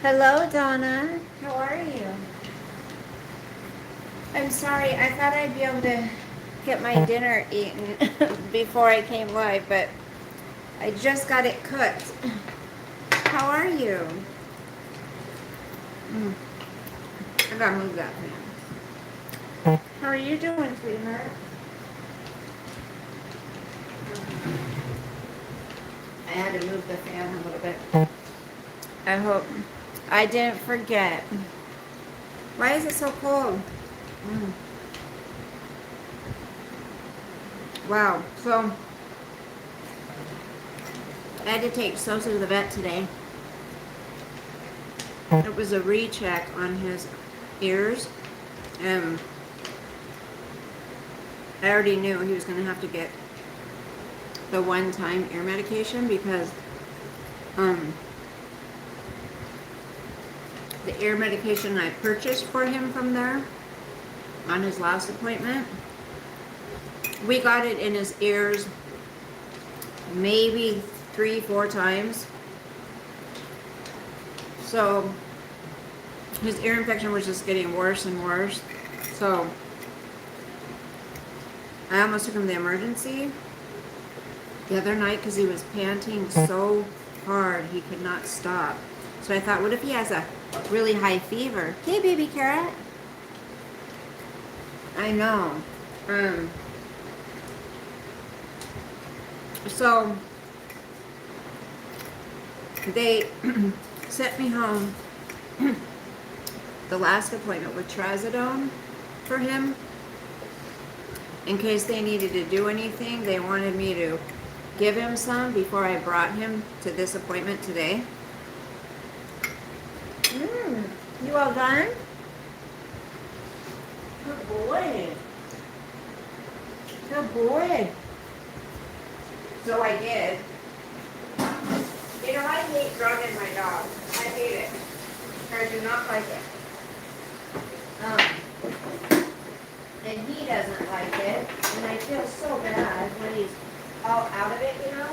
Hello, Donna. How are you? I'm sorry. I thought I'd be able to get my dinner eaten before I came live, but I just got it cooked. How are you? Mm, I gotta move that fan. How are you doing, sweetheart? I had to move the fan a little bit. I hope I didn't forget. Why is it so cold? Mm. Wow. So I had to take Sosa to the vet today. It was a recheck on his ears. I already knew he was going to have to get the one-time ear medication because the ear medication I purchased for him from there on his last appointment, we got it in his ears maybe 3-4 times. So his ear infection was just getting worse and worse. So I almost took him to the emergency the other night because he was panting so hard he could not stop. So I thought, what if he has a really high fever? Hey, baby carrot. I know. So they sent me home the last appointment with trazodone for him. In case they needed to do anything, they wanted me to give him some before I brought him to this appointment today. You all done? Good boy. Good boy. So I did. You know, I hate drugging my dog. I hate it. I do not like it. And he doesn't like it. And I feel so bad when he's all out of it, you know?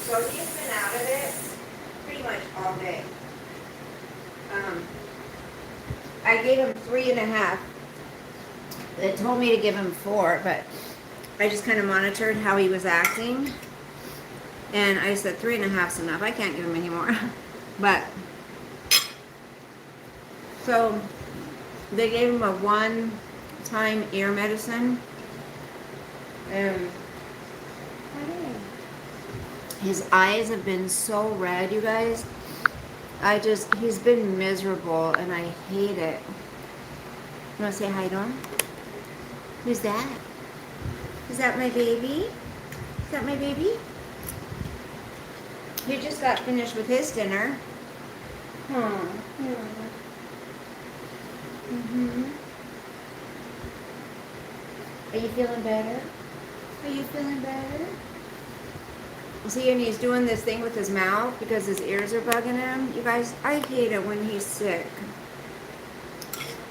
So he's been out of it pretty much all day. I gave him 3.5. They told me to give him 4, but I just kind of monitored how he was acting. And I said 3.5's enough. I can't give him any more. But, so they gave him a one-time ear medicine. And his eyes have been so red, you guys. He's been miserable and I hate it. You want to say hi to him? Who's that? Is that my baby? Is that my baby? He just got finished with his dinner. Are you feeling better? Are you feeling better? See, and he's doing this thing with his mouth because his ears are bugging him. You guys, I hate it when he's sick.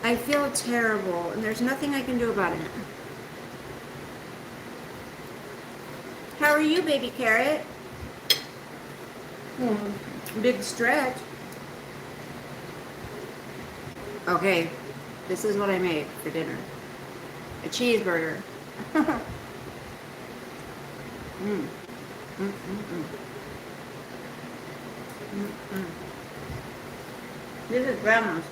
I feel terrible, and there's nothing I can do about it. How are you, baby carrot? Big stretch. Okay, this is what I made for dinner. A cheeseburger. This is grandma's.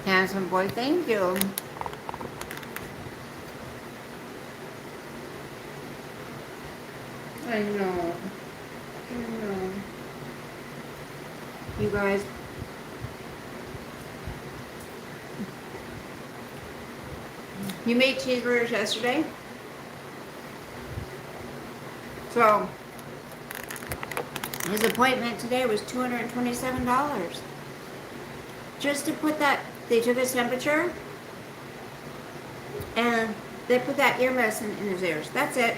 Handsome boy, thank you. I know. You guys. You made cheeseburgers yesterday? So, his appointment today was $227. Just to put that, they took his temperature, and they put that ear medicine in his ears. That's it.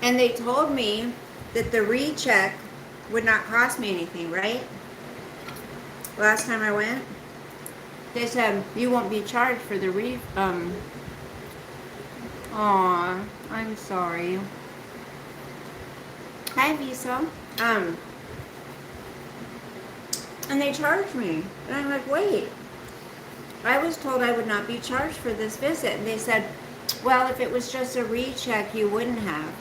And they told me that the recheck would not cost me anything, right? Last time I went. They said you won't be charged for the Aw, I'm sorry. Hi, Visa. And they charged me. And I'm like, wait. I was told I would not be charged for this visit. And they said, well, if it was just a recheck, you wouldn't have.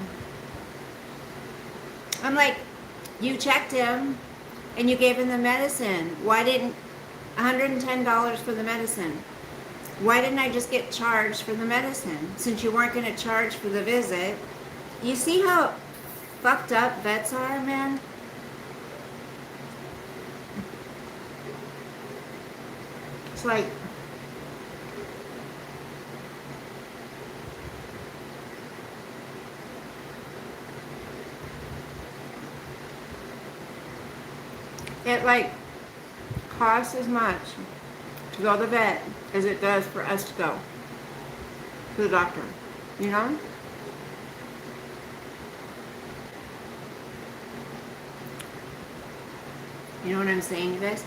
I'm like, you checked him and you gave him the medicine. Why didn't $110 for the medicine? Why didn't I just get charged for the medicine since you weren't going to charge for the visit? You see how fucked up vets are, man? It's like, it like costs as much to go to the vet as it does for us to go to the doctor, you know? You know what I'm saying, you guys?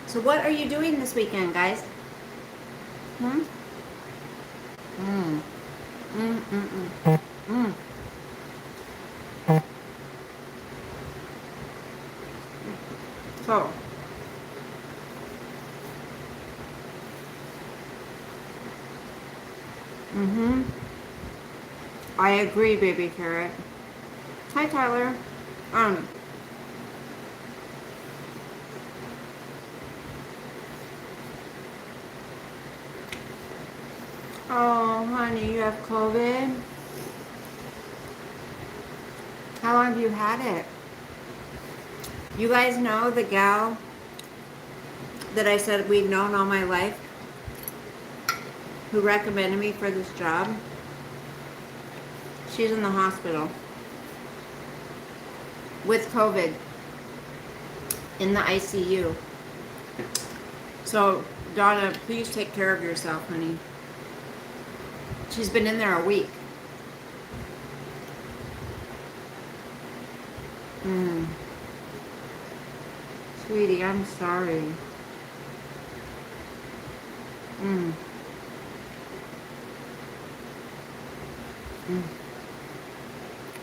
So what are you doing this weekend, guys? Hmm? Mm. Mm, mm, mm. Mm. So, I agree, baby carrot. Hi, Tyler. Um, oh, honey, you have COVID? How long have you had it? You guys know the gal that I said we've known all my life who recommended me for this job? She's in the hospital with COVID in the ICU. So, Donna, please take care of yourself, honey. She's been in there a week. Sweetie, I'm sorry.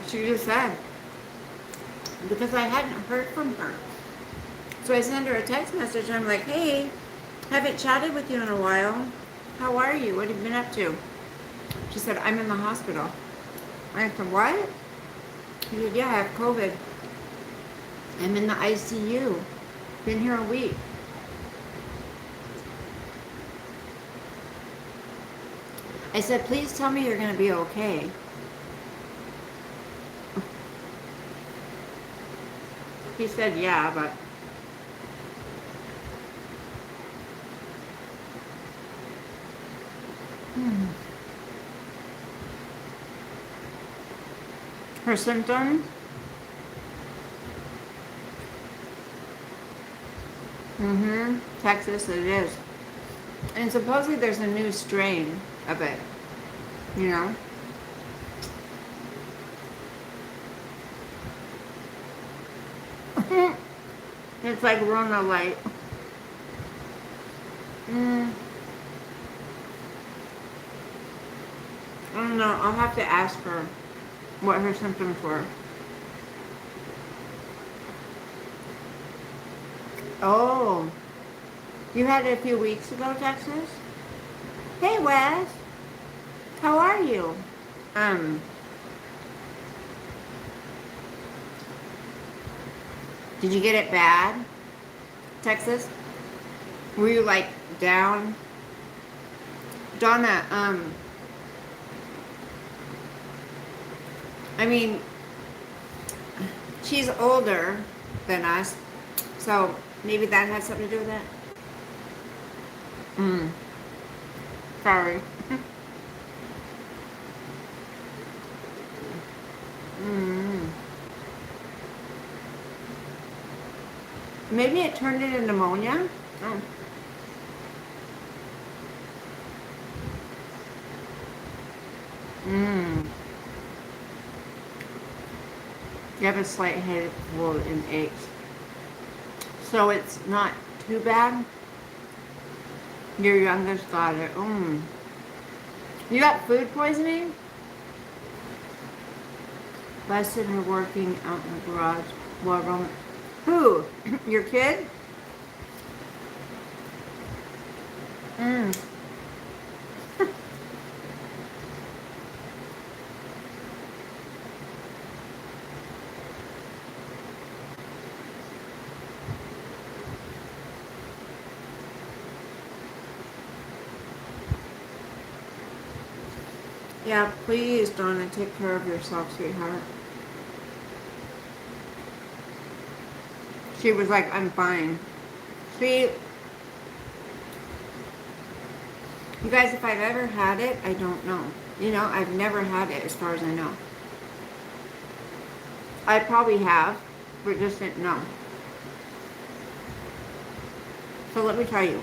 She just said, because I hadn't heard from her. So I sent her a text message. I'm like, hey, haven't chatted with you in a while. How are you? What have you been up to? She said, I'm in the hospital. I said, what? She said, yeah, I have COVID. I'm in the ICU. Been here a week. I said, please tell me you're going to be okay. He said, yeah, but... Her symptoms? Texas, it is. And supposedly there's a new strain of it. You know? It's like Rona light. I don't know. I'll have to ask her what her symptoms were. Oh. You had it a few weeks ago, Texas? Hey, Wes. How are you? Did you get it bad, Texas? Were you like down? Donna, I mean, she's older than us, so maybe that has something to do with it. Sorry. Maybe it turned into pneumonia. Oh. You have a slight headache and aches. So it's not too bad. Your youngest got it. You got food poisoning? Busted her working out in the garage. Well, who? Your kid? Mm. Yeah, please, Donna, take care of yourself, sweetheart. She was like, I'm fine. See, you guys, if I've ever had it, I don't know. You know, I've never had it as far as I know. I probably have, but just didn't know. So let me tell you.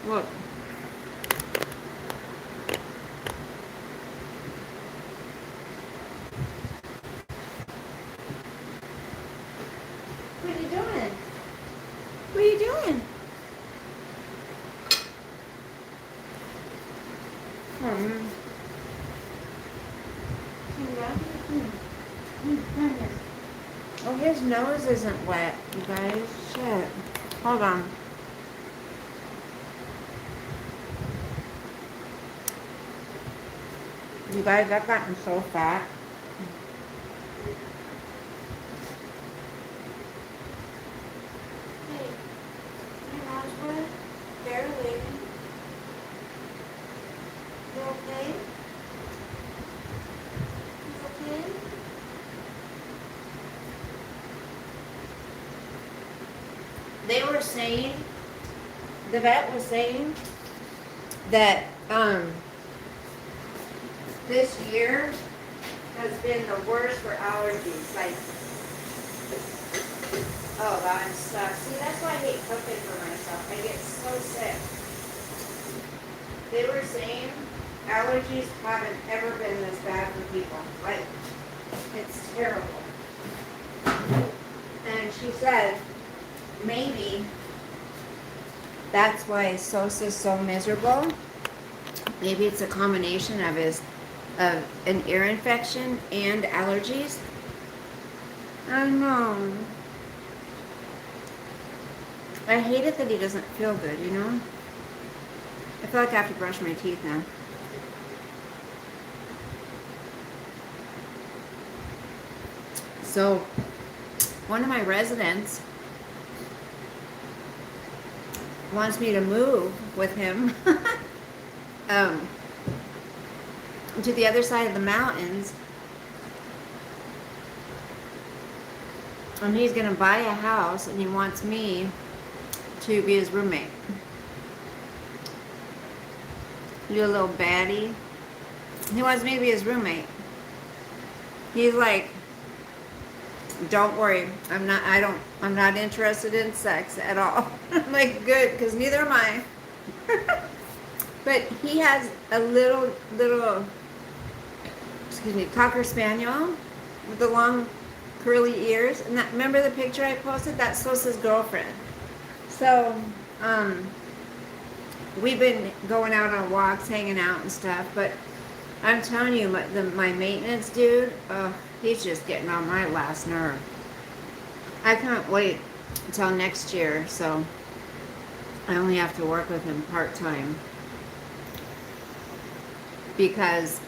Look. What are you doing? What are you doing? Oh, his nose isn't wet, you guys. Shit. Hold on. You guys, I've gotten so fat. Hey, Roswell, barely. You okay? You okay? They were saying, the vet was saying that this year has been the worst for allergies. Like, oh, that sucks. See, that's why I hate cooking for myself. I get so sick. They were saying allergies haven't ever been this bad for people. Like, it's terrible. And she said, maybe that's why Sosa's so miserable. Maybe it's a combination of an ear infection and allergies. I know. I hate it that he doesn't feel good, you know? I feel like I have to brush my teeth now. So, one of my residents wants me to move with him to the other side of the mountains, and he's gonna buy a house, and he wants me to be his roommate. You a little baddie. He wants me to be his roommate. He's like, don't worry, I'm not interested in sex at all. I'm like, good, because neither am I. But he has a little, excuse me, Cocker Spaniel with the long curly ears. And that, remember the picture I posted? That's Sosa's girlfriend. So, we've been going out on walks, hanging out and stuff, but I'm telling you, my maintenance dude, he's just getting on my last nerve. I can't wait until next year, so I only have to work with him part-time. Because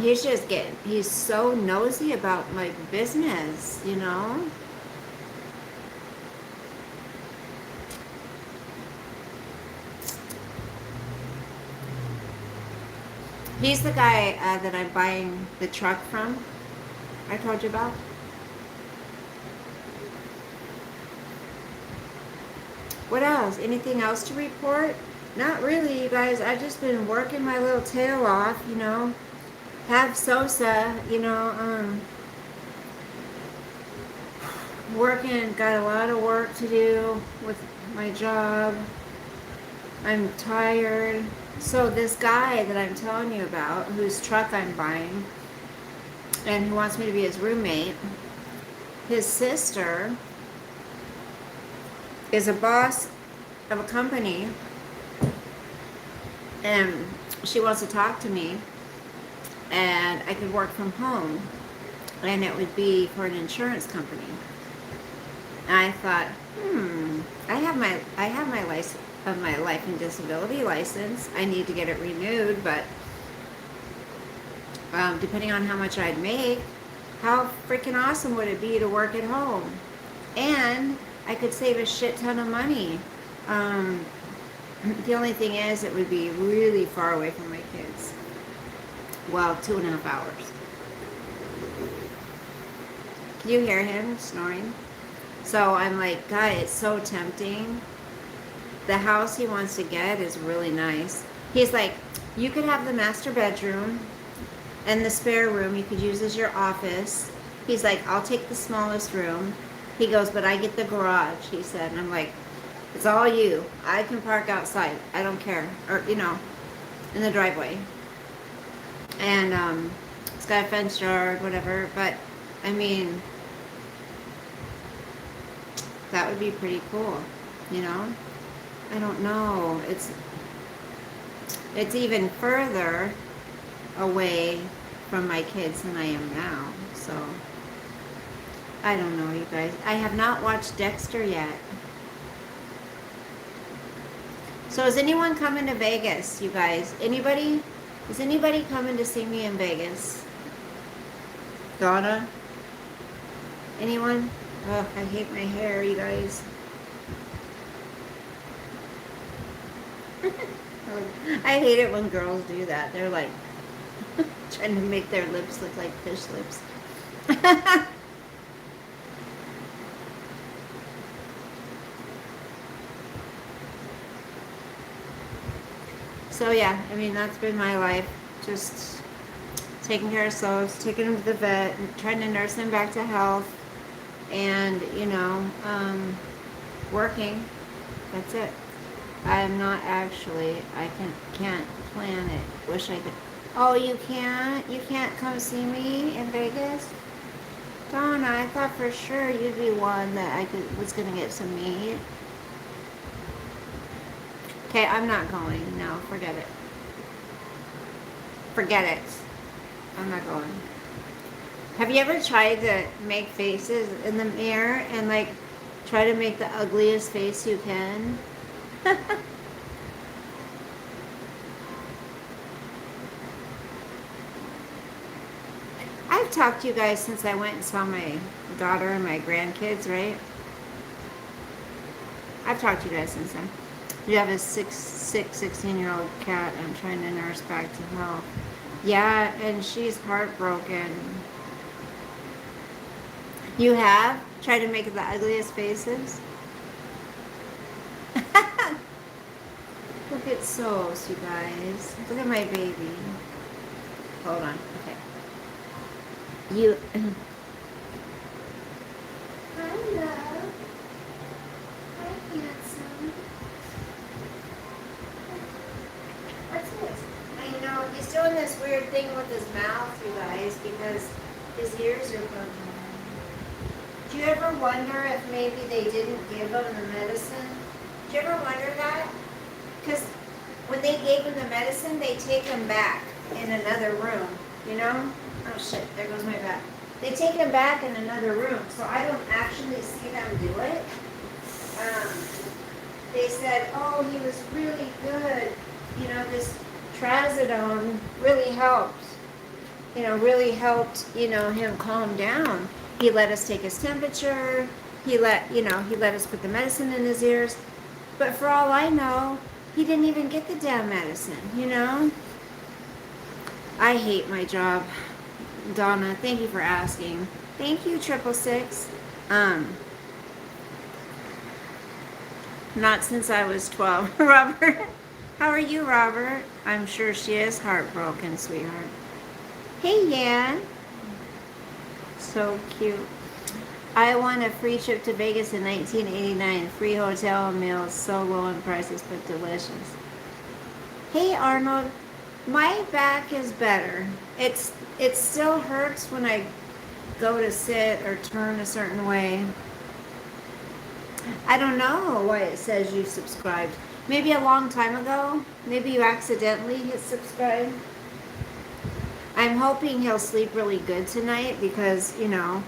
he's so nosy about my business, you know? He's the guy that I'm buying the truck from, I told you about. What else? Anything else to report? Not really, you guys. I've just been working my little tail off, you know. Have Sosa, you know, working, got a lot of work to do with my job. I'm tired. So this guy that I'm telling you about, whose truck I'm buying, and who wants me to be his roommate, his sister is a boss of a company, and she wants to talk to me, and I could work from home, and it would be for an insurance company. And I thought, I have my license of my life and disability license. I need to get it renewed, but depending on how much I'd make, how freaking awesome would it be to work at home? And I could save a shit ton of money. The only thing is, it would be really far away from my kids. Well, 2.5 hours. Can you hear him snoring? So I'm like, God, it's so tempting. The house he wants to get is really nice. He's like, you could have the master bedroom and the spare room you could use as your office. He's like, I'll take the smallest room. He goes, but I get the garage, he said. And I'm like, it's all you. I can park outside. I don't care. Or, in the driveway. And it's got a fenced yard, whatever. But, I mean, that would be pretty cool, I don't know. It's even further away from my kids than I am now. So, I don't know, you guys. I have not watched Dexter yet. So is anyone coming to Vegas, you guys? Anybody? Is anybody coming to see me in Vegas? Donna? Anyone? Oh, I hate my hair, you guys. I hate it when girls do that. They're like trying to make their lips look like fish lips. So yeah, I mean, that's been my life. Just taking care of Sos, taking him to the vet, and trying to nurse him back to health, and working. That's it. I'm not actually. I can't plan it. Wish I could. Oh, you can't? You can't come see me in Vegas? Donna, I thought for sure you'd be one that was gonna get some meat. Okay, I'm not going. No, forget it. Forget it. I'm not going. Have you ever tried to make faces in the mirror and try to make the ugliest face you can? I've talked to you guys since I went and saw my daughter and my grandkids, right? I've talked to you guys since then. You have a 16-year-old cat I'm trying to nurse back to health. Yeah, and she's heartbroken. You have? Tried to make the ugliest faces? Look at Sos, you guys. Look at my baby. Hold on. Okay. You... Hi, love. Hi, handsome. What's this? I know. He's doing this weird thing with his mouth, you guys, because his ears are broken. Do you ever wonder if maybe they didn't give him the medicine? Do you ever wonder that? Because when they gave him the medicine, they take him back in another room, Oh shit, there goes my back. They take him back in another room, so I don't actually see them do it. They said, oh, he was really good. This trazodone really helped. Really helped, him calm down. He let us take his temperature. He let us put the medicine in his ears. But for all I know, he didn't even get the damn medicine, I hate my job. Donna, thank you for asking. Thank you, 666. Not since I was 12. Robert, how are you, Robert? I'm sure she is heartbroken, sweetheart. Hey, Yan. So cute. I won a free trip to Vegas in 1989. Free hotel and meals, so low in prices, but delicious. Hey, Arnold. My back is better. It still hurts when I go to sit or turn a certain way. I don't know why it says you subscribed. Maybe a long time ago. Maybe you accidentally hit subscribe. I'm hoping he'll sleep really good tonight because, you know,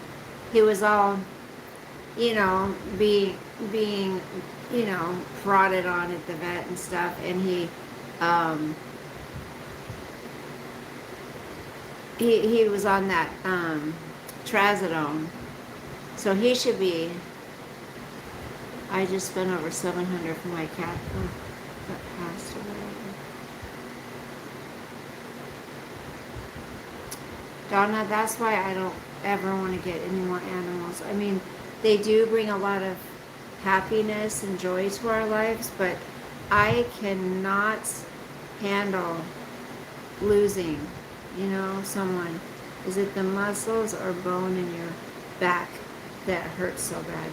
he was all, you know, being, you know, prodded on at the vet and stuff, and he was on that trazodone, so he should be. I just spent over $700 for my cat that passed away. Donna, that's why I don't ever want to get any more animals. I mean, they do bring a lot of happiness and joy to our lives, but I cannot handle losing, you know, someone. Is it the muscles or bone in your back that hurts so bad?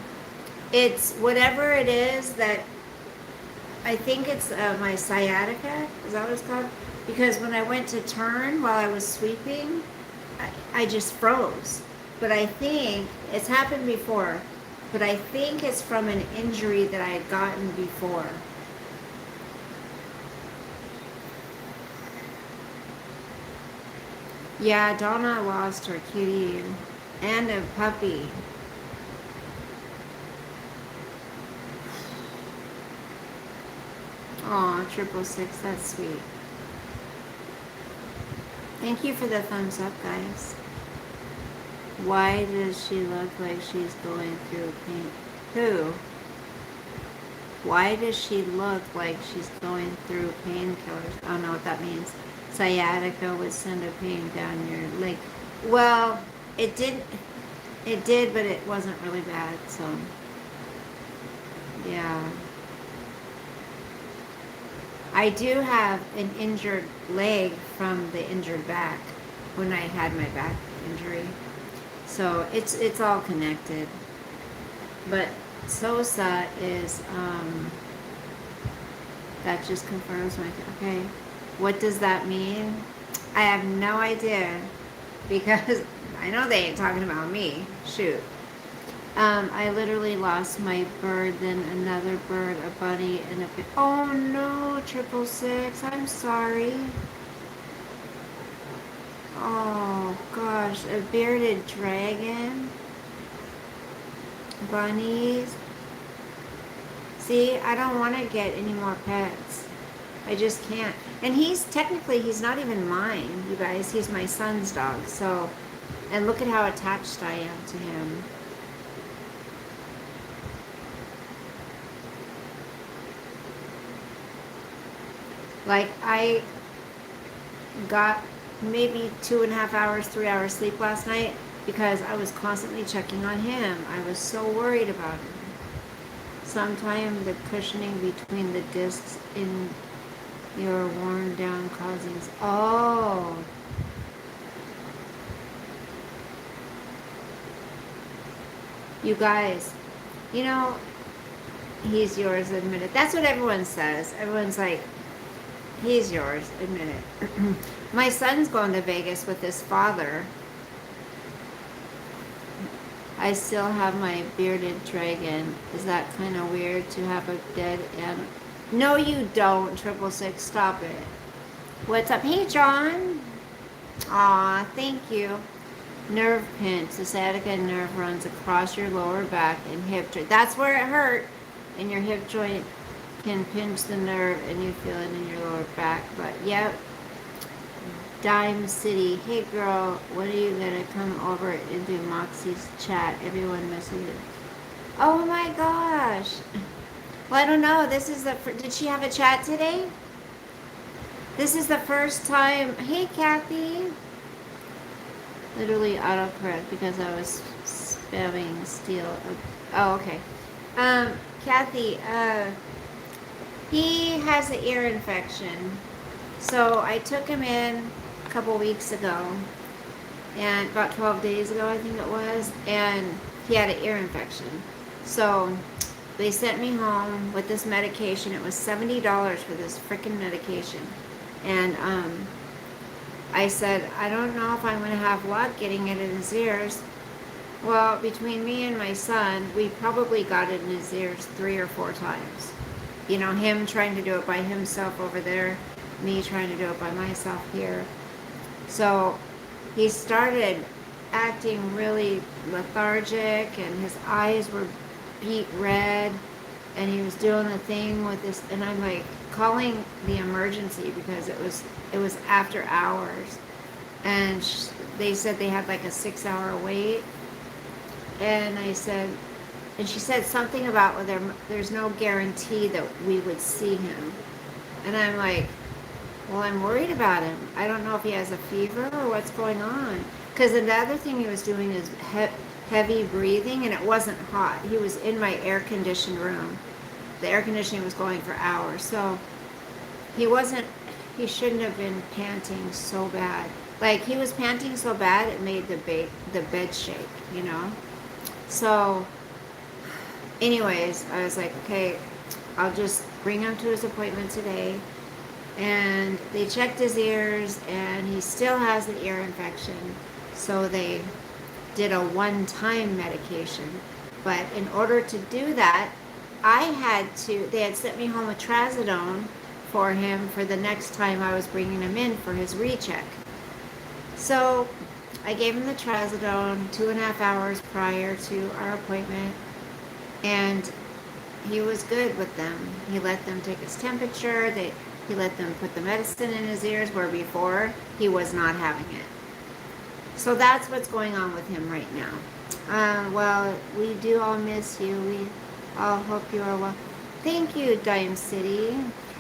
It's whatever it is that, I think it's my sciatica, is that what it's called? Because when I went to turn while I was sweeping, I just froze. But I think, it's happened before, but I think it's from an injury that I had gotten before. Yeah, Donna lost her kitty and a puppy. Aw, 666, that's sweet. Thank you for the thumbs up, guys. Why does she look like she's going through pain? Who? Why does she look like she's going through painkillers? I don't know what that means. Sciatica would send a pain down your leg. Well, it did, but it wasn't really bad, so yeah. I do have an injured leg from the injured back when I had my back injury. So it's all connected. But SOSA is, that just confirms my, okay. What does that mean? I have no idea because I know they ain't talking about me. Shoot. I literally lost my bird, then another bird, a bunny, and a... Oh no, 666, I'm sorry. Oh gosh, a bearded dragon. Bunnies. See, I don't want to get any more pets. I just can't. And he's not even mine, you guys. He's my son's dog, so... And look at how attached I am to him. Like, I got maybe 2.5 hours, 3 hours sleep last night because I was constantly checking on him. I was so worried about him. Sometimes the cushioning between the discs in your worn down causing... Oh. You guys, you know, he's yours, admit it. That's what everyone says. Everyone's like, he's yours, admit it. My son's going to Vegas with his father. I still have my bearded dragon. Is that kind of weird to have a dead animal? No, you don't, 666. Stop it. What's up? Hey, John. Aw, thank you. Nerve pinch. The sciatica nerve runs across your lower back and hip joint. That's where it hurt. And your hip joint can pinch the nerve and you feel it in your lower back. But yep. Dime City. Hey girl, when are you gonna come over into Moxie's chat? Everyone misses it. Oh my gosh. Well, I don't know. This is the... Did she have a chat today? This is the first time. Hey, Kathy. Literally autocorrect because I was spamming steal. Oh, okay. Kathy, he has an ear infection. So I took him in a couple weeks ago, and about 12 days ago, I think it was, and he had an ear infection. So they sent me home with this medication. It was $70 for this freaking medication. And I said, I don't know if I'm going to have luck getting it in his ears. Well, between me and my son, we probably got it in his ears 3 or 4 times. You know, him trying to do it by himself over there, me trying to do it by myself here. So he started acting really lethargic, and his eyes were beet red, and he was doing a thing with this, and I'm like calling the emergency because it was after hours, and they said they had like a 6 hour wait, and I said, and she said something about there's no guarantee that we would see him, and I'm like, well, I'm worried about him. I don't know if he has a fever or what's going on. Because the other thing he was doing is heavy breathing, and it wasn't hot. He was in my air-conditioned room. The air conditioning was going for hours. So he shouldn't have been panting so bad. Like, he was panting so bad, it made the bed shake, you know? So, anyways, I was like, okay, I'll just bring him to his appointment today. And they checked his ears, and he still has the ear infection. So they did a one-time medication. But in order to do that, they had sent me home a trazodone for him for the next time I was bringing him in for his recheck. So I gave him the trazodone 2.5 hours prior to our appointment, and he was good with them. He let them take his temperature. He let them put the medicine in his ears, where before he was not having it. So that's what's going on with him right now. Well, we do all miss you. We all hope you are well. Thank you, Dime City.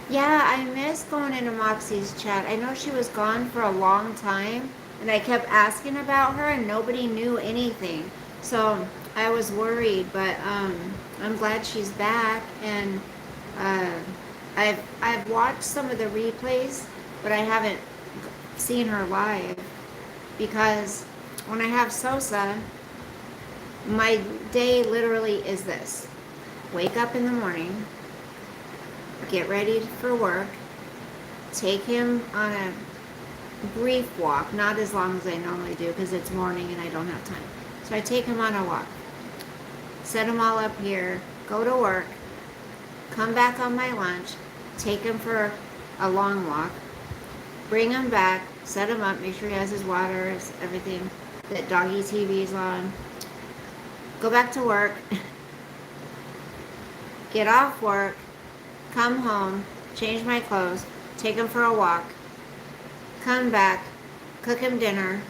Yeah, I miss going into Moxie's chat. I know she was gone for a long time, and I kept asking about her, and nobody knew anything. So I was worried, but I'm glad she's back, and I've watched some of the replays, but I haven't seen her live, because when I have Sosa, my day literally is this: wake up in the morning, get ready for work, take him on a brief walk, not as long as I normally do because it's morning and I don't have time. So I take him on a walk, set him all up here, go to work, come back on my lunch, take him for a long walk, bring him back, set him up, make sure he has his water, everything, that doggy TV's on, go back to work, get off work, come home, change my clothes, take him for a walk, come back, cook him dinner.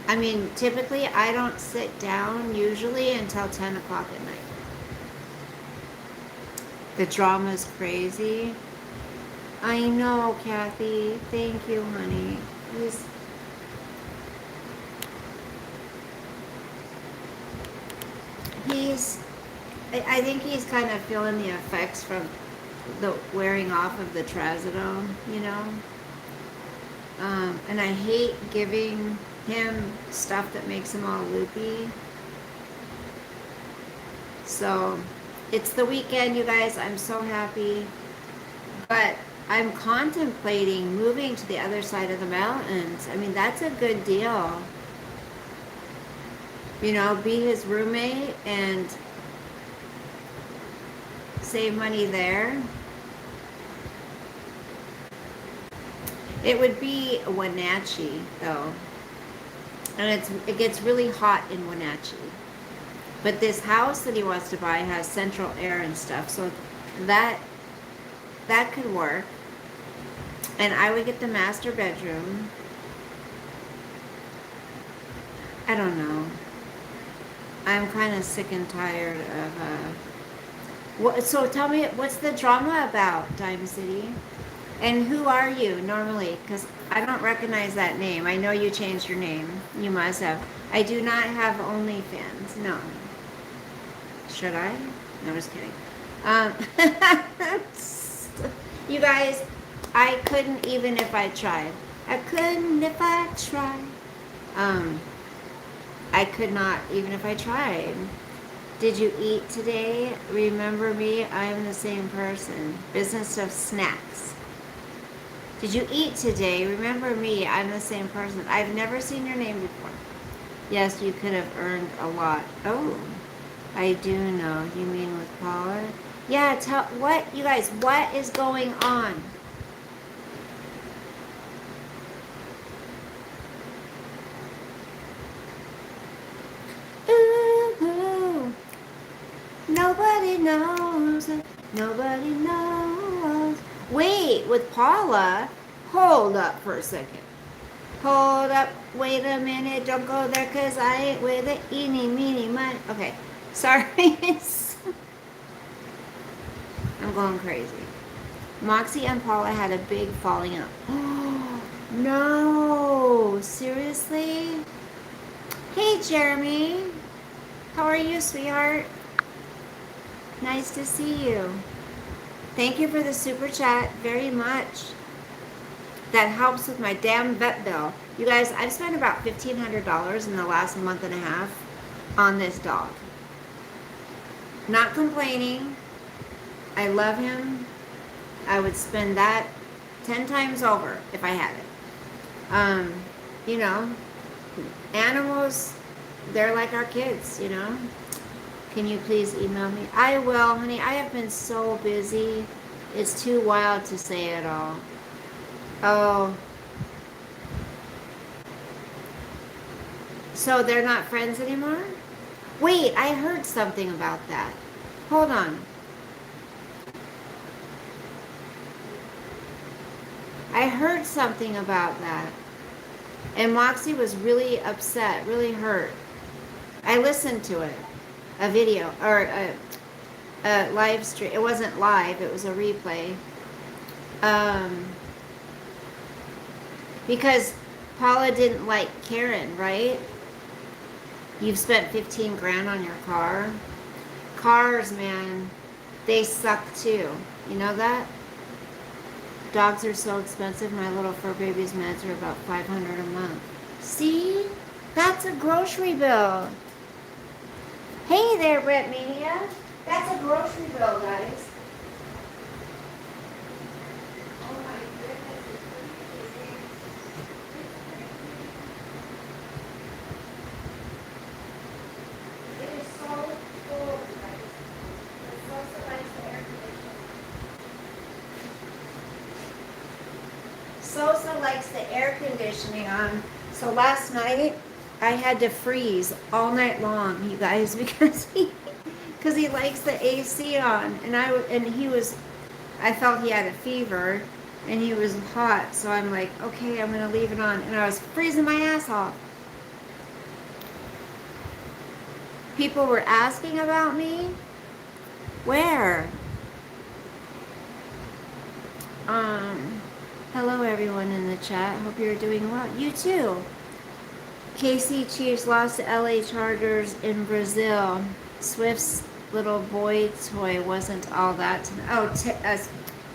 I mean, typically I don't sit down usually until 10 o'clock at night. The drama's crazy. I know, Kathy. Thank you, honey. I think he's kind of feeling the effects from the wearing off of the trazodone, you know? And I hate giving him stuff that makes him all loopy. So it's the weekend, you guys. I'm so happy. But I'm contemplating moving to the other side of the mountains. I mean, that's a good deal. You know, be his roommate and save money there. It would be Wenatchee, though. And it gets really hot in Wenatchee. But this house that he wants to buy has central air and stuff, so that could work. And I would get the master bedroom. I don't know. I'm kind of sick and tired of so tell me, what's the drama about, Dime City? And who are you normally? Because I don't recognize that name. I know you changed your name. You must have. I do not have OnlyFans. No. Should I? No, just kidding. You guys, I couldn't even if I tried. I couldn't if I tried. I could not even if I tried. Did you eat today? Remember me? I am the same person. Business of snacks. Did you eat today? Remember me? I'm the same person. I've never seen your name before. Yes, you could have earned a lot. Oh, I do know. You mean with Paula? Yeah, tell what you guys, what is going on? Ooh, nobody knows. Nobody knows. Wait, with Paula? Hold up for a second. Hold up, wait a minute, don't go there cause I ain't with it. Eeny, meeny, miny. Okay, sorry. I'm going crazy. Moxie and Paula had a big falling out. Oh, no, seriously? Hey, Jeremy. How are you, sweetheart? Nice to see you. Thank you for the super chat very much. That helps with my damn vet bill. You guys, I've spent about $1,500 in the last month and a half on this dog. Not complaining. I love him. I would spend that 10 times over if I had it. You know, animals, they're like our kids, you know. Can you please email me? I will, honey. I have been so busy. It's too wild to say it all. Oh. So they're not friends anymore? Wait, I heard something about that. Hold on. I heard something about that. And Moxie was really upset, really hurt. I listened to it. A video, or a live stream. It wasn't live, it was a replay. Because Paula didn't like Karen, right? You've spent 15 grand on your car. Cars, man, they suck too. You know that? Dogs are so expensive. My little fur baby's meds are about $500 a month. See? That's a grocery bill. Hey there, Brett Mania. That's a grocery bill, guys. Oh my goodness. It is so cold, guys. It's so nice the air conditioning. Sosa likes the air conditioning on. So last night I had to freeze all night long, you guys, because he likes the AC on, and I felt he had a fever, and he was hot, so I'm like, okay, I'm gonna leave it on, and I was freezing my ass off. People were asking about me. Where? Hello everyone in the chat. Hope you're doing well. You too. KC Chiefs lost to LA Chargers in Brazil. Swift's little boy toy wasn't all that.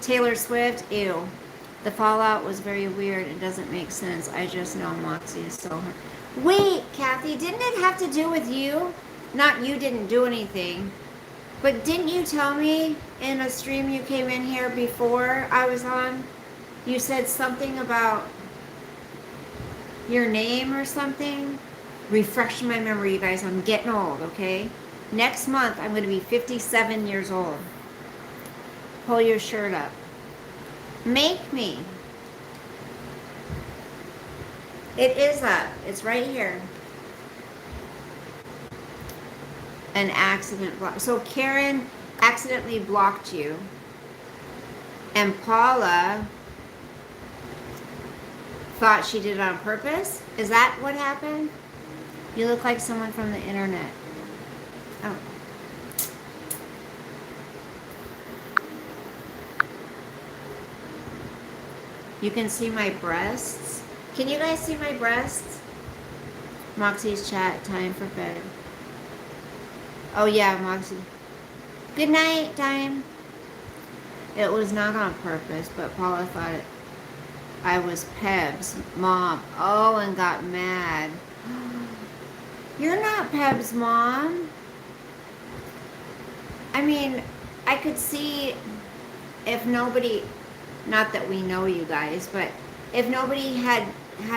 Taylor Swift. Ew. The fallout was very weird. It doesn't make sense. I just know Moxie is so hurt. Wait, Kathy, didn't it have to do with you? Not you didn't do anything. But didn't you tell me in a stream you came in here before I was on? You said something about your name or something. Refresh my memory, you guys. I'm getting old, okay? Next month, I'm going to be 57 years old. Pull your shirt up. Make me. It is up. It's right here. An accident block. So Karen accidentally blocked you. And Paula thought she did it on purpose? Is that what happened? You look like someone from the internet. Oh. You can see my breasts. Can you guys see my breasts? Moxie's chat, time for bed. Oh yeah, Moxie. Good night, time. It was not on purpose, but Paula thought it. I was Peb's mom. Oh, and got mad. You're not Peb's mom. I mean, I could see if nobody, not that we know you guys, but if nobody had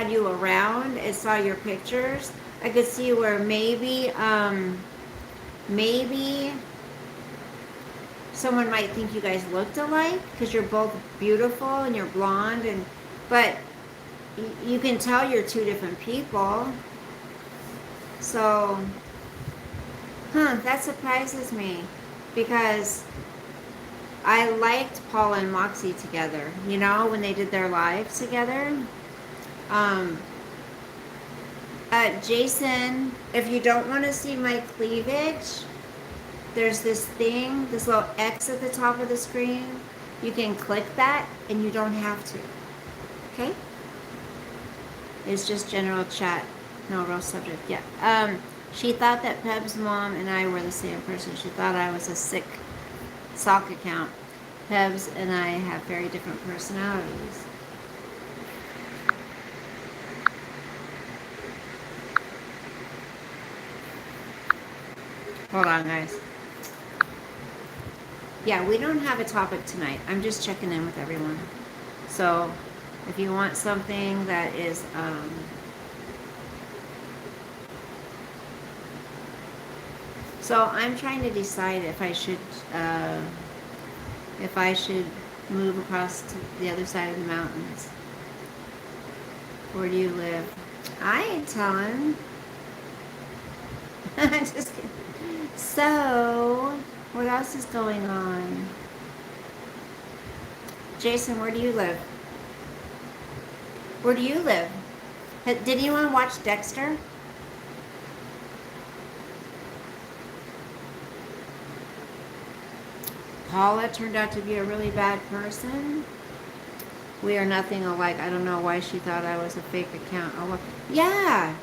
you around and saw your pictures, I could see where maybe someone might think you guys looked alike because you're both beautiful and you're blonde, but you can tell you're two different people. So, that surprises me because I liked Paula and Moxie together, you know, when they did their lives together. Jason, if you don't want to see my cleavage, there's this thing, this little X at the top of the screen. You can click that and you don't have to. Okay? It's just general chat, no real subject. Yeah. She thought that Peb's mom and I were the same person. She thought I was a sick sock account. Pebs and I have very different personalities. Hold on, guys. Yeah, we don't have a topic tonight. I'm just checking in with everyone. So, if you want something that is, so I'm trying to decide if I should move across to the other side of the mountains. Where do you live? I ain't telling. I'm just kidding. So, what else is going on? Jason, where do you live? Where do you live? Did anyone watch Dexter? Paula turned out to be a really bad person. We are nothing alike. I don't know why she thought I was a fake account. Oh, well, yeah.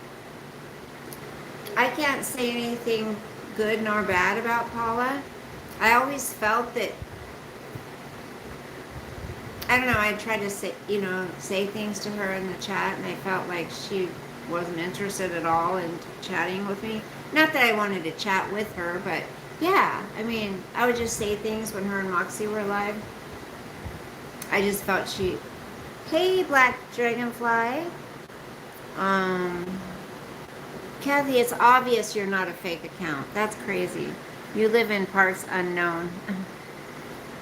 I can't say anything good nor bad about Paula. I always felt that, I don't know, I tried to say things to her in the chat, and I felt like she wasn't interested at all in chatting with me. Not that I wanted to chat with her, but yeah, I mean, I would just say things when her and Moxie were live. I just felt hey, Black Dragonfly. Kathy, it's obvious you're not a fake account. That's crazy. You live in parts unknown.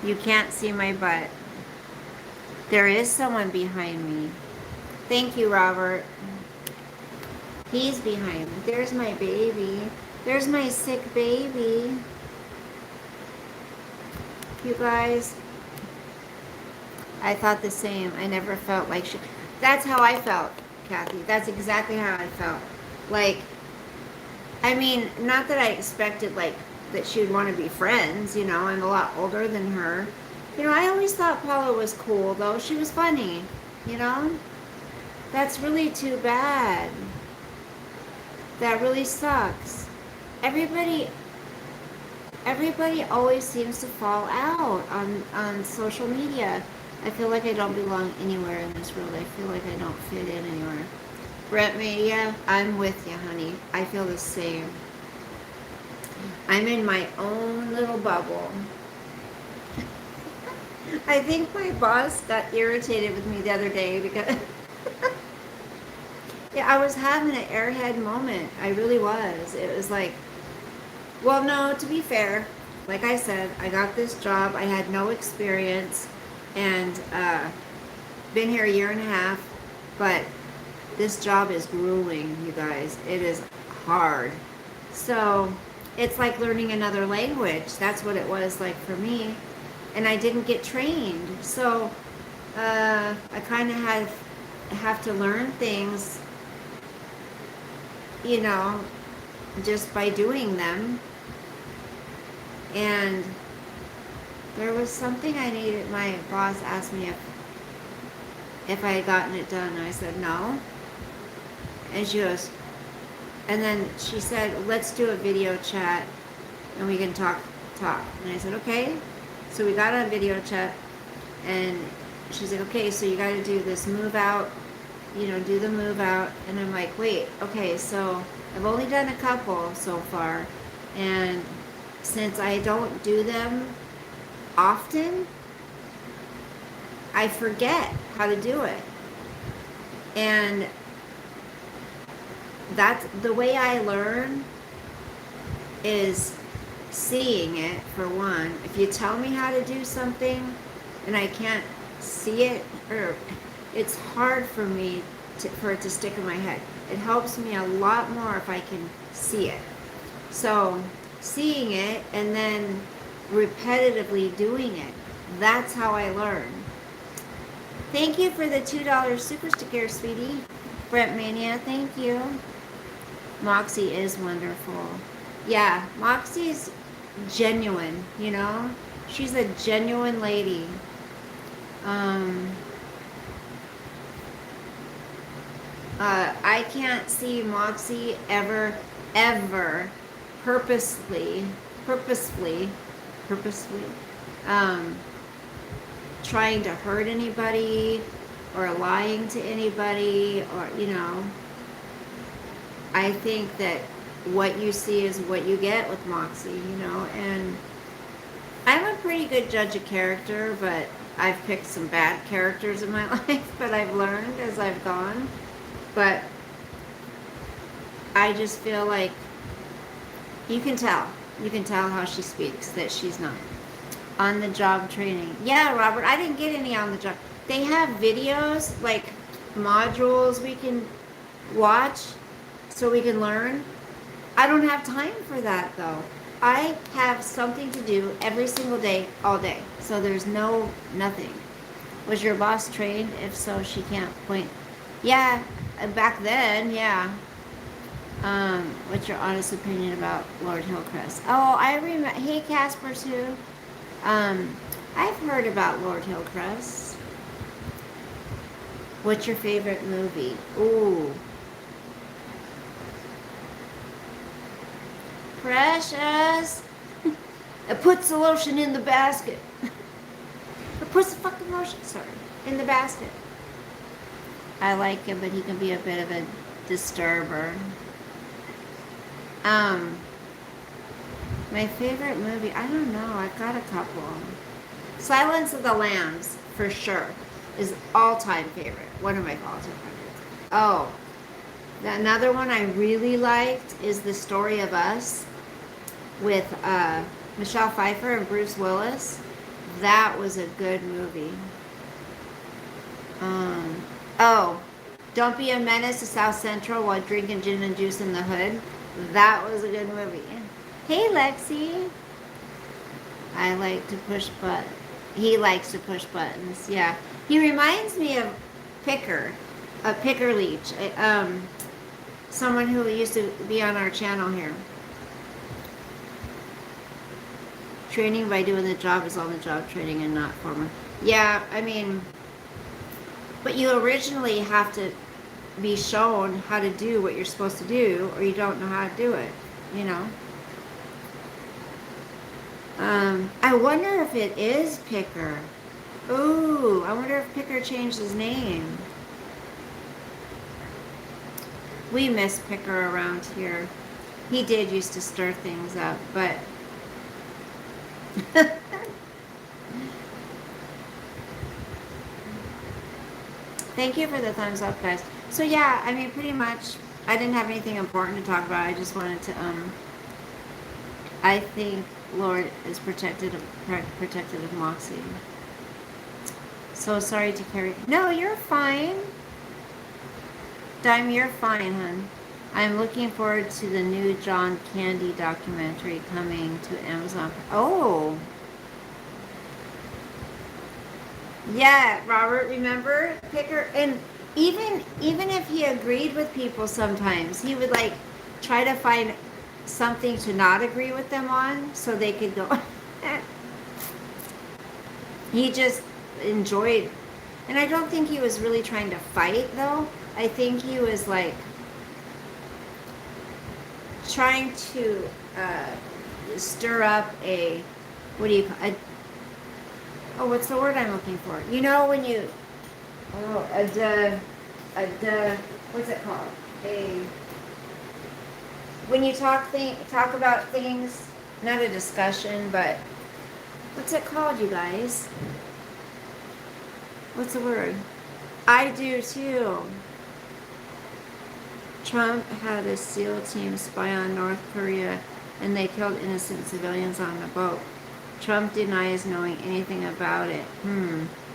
You can't see my butt. There is someone behind me. Thank you, Robert. He's behind me. There's my baby. There's my sick baby. You guys, I thought the same. I never felt like she... That's how I felt, Kathy. That's exactly how I felt. Like, I mean, not that I expected, like, that she would want to be friends, you know. I'm a lot older than her. You know, I always thought Paula was cool, though. She was funny, you know. That's really too bad. That really sucks. Everybody always seems to fall out on social media. I feel like I don't belong anywhere in this world. I feel like I don't fit in anywhere. Brett Media, I'm with you, honey. I feel the same. I'm in my own little bubble. I think my boss got irritated with me the other day because yeah, I was having an airhead moment. I really was. It was like, well, no, to be fair, like I said, I got this job. I had no experience and been here a year and a half, but this job is grueling, you guys. It is hard. So it's like learning another language. That's what it was like for me. And I didn't get trained. So I kind of have to learn things, you know, just by doing them. And there was something I needed. My boss asked me if I had gotten it done. I said no. And she goes, and then she said, let's do a video chat and we can talk. And I said, okay. So we got on video chat and she's like, okay, so you got to do this move out, you know, do the move out. And I'm like, wait, okay, so I've only done a couple so far. And since I don't do them often, I forget how to do it. And That's the way I learn is seeing it for one. If you tell me how to do something and I can't see it, or it's hard for me for it to stick in my head. It helps me a lot more if I can see it. So seeing it and then repetitively doing it. That's how I learn. Thank you for the $2 super sticker, sweetie. Brent Mania, thank you. Moxie is wonderful. Yeah, Moxie's genuine, you know? She's a genuine lady. I can't see Moxie ever purposefully, um, trying to hurt anybody or lying to anybody, or, you know. I think that what you see is what you get with Moxie, you know, and I'm a pretty good judge of character, but I've picked some bad characters in my life, but I've learned as I've gone. But I just feel like you can tell how she speaks that she's not on the job training. Yeah, Robert, I didn't get any on the job. They have videos, like modules we can watch so we can learn. I don't have time for that though. I have something to do every single day, all day. So there's nothing. Was your boss trained? If so, she can't point. Yeah, back then, yeah. What's your honest opinion about Lord Hillcrest? Oh, I remember. Hey, Casper too. I've heard about Lord Hillcrest. What's your favorite movie? Ooh. Precious. It puts the lotion in the basket. It puts the fucking lotion, sorry, in the basket. I like him, but he can be a bit of a disturber. My favorite movie, I don't know, I've got a couple. Silence of the Lambs, for sure, is all-time favorite. One of my all-time favorites. Oh, another one I really liked is The Story of Us with Michelle Pfeiffer and Bruce Willis. That was a good movie. Oh, Don't Be a Menace to South Central While Drinking Gin and Juice in the Hood. That was a good movie. Hey, Lexi. I like to push buttons. He likes to push buttons. Yeah. He reminds me of Picker, a Picker Leech. Someone who used to be on our channel here. Training by doing the job is on the job training and not formal. Yeah, I mean, but you originally have to be shown how to do what you're supposed to do, or you don't know how to do it, you know. I wonder if it is Picker. Ooh, I wonder if Picker changed his name. We miss Picker around here. He did used to stir things up, but thank you for the thumbs up, guys. So yeah, I mean, pretty much, I didn't have anything important to talk about. I just wanted to, I think Lord is protected of Moxie. So sorry to carry. No, you're fine. Dime, you're fine, hon. I'm looking forward to the new John Candy documentary coming to Amazon. Oh. Yeah, Robert, remember? Picker, and even if he agreed with people sometimes, he would like try to find something to not agree with them on so they could go. He just enjoyed, and I don't think he was really trying to fight though. I think he was like trying to stir up a, what do you call it? Oh, what's the word I'm looking for? You know when you, what's it called? When you talk about things, not a discussion, but what's it called, you guys? What's the word? I do too. Trump had a SEAL team spy on North Korea and they killed innocent civilians on the boat. Trump denies knowing anything about it.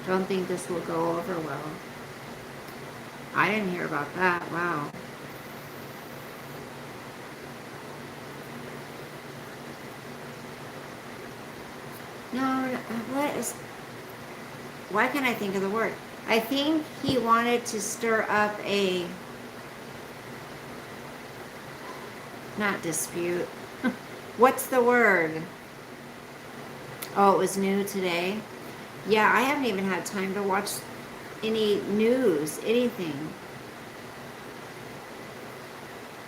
Don't think this will go over well. I didn't hear about that. Wow. No, what is... Why can't I think of the word? I think he wanted to stir up a... Not dispute. What's the word? Oh, it was new today? Yeah, I haven't even had time to watch any news, anything.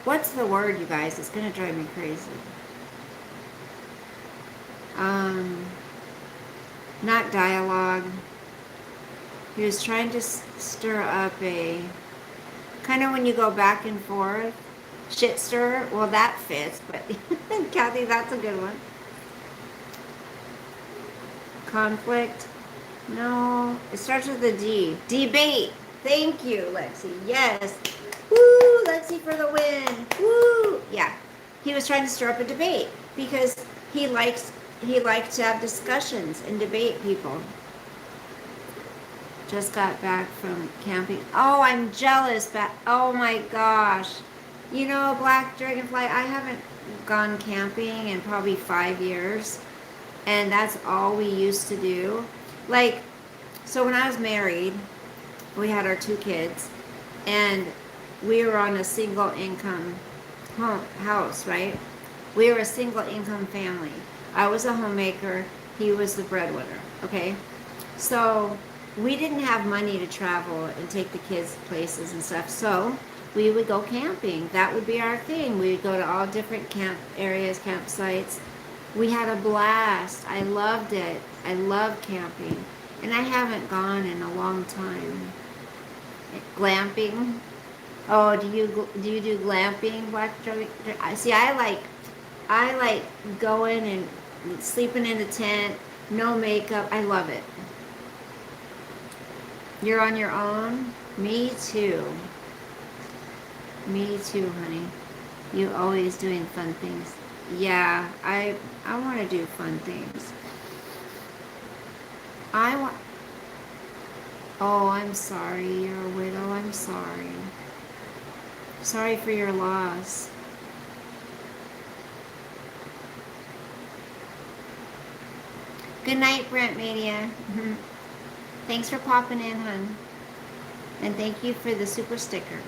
What's the word, you guys? It's going to drive me crazy. Not dialogue. He was trying to stir up a... Kind of when you go back and forth. Shit stir. Well, that fits, but Kathy, that's a good one. Conflict. No, it starts with a D. Debate. Thank you, Lexi. Yes. Woo, Lexi for the win. Woo. Yeah. He was trying to stir up a debate because he likes to have discussions and debate people. Just got back from camping. Oh, I'm jealous. Oh my gosh. You know, Black Dragonfly, I haven't gone camping in probably 5 years. And that's all we used to do. Like, so when I was married, we had our 2 kids. And we were on a single income house, right? We were a single income family. I was a homemaker. He was the breadwinner, okay? So we didn't have money to travel and take the kids places and stuff. So we would go camping. That would be our thing. We would go to all different camp areas, campsites. We had a blast. I loved it. I love camping. And I haven't gone in a long time. Glamping. Oh, do you do glamping, Black Dragon? See, I like going and sleeping in a tent, no makeup. I love it. You're on your own? Me too. Me too, honey. You always doing fun things. Yeah, I want to do fun things. Oh, I'm sorry. You're a widow. I'm sorry. Sorry for your loss. Good night, Brent Mania. Thanks for popping in, hon. And thank you for the super sticker.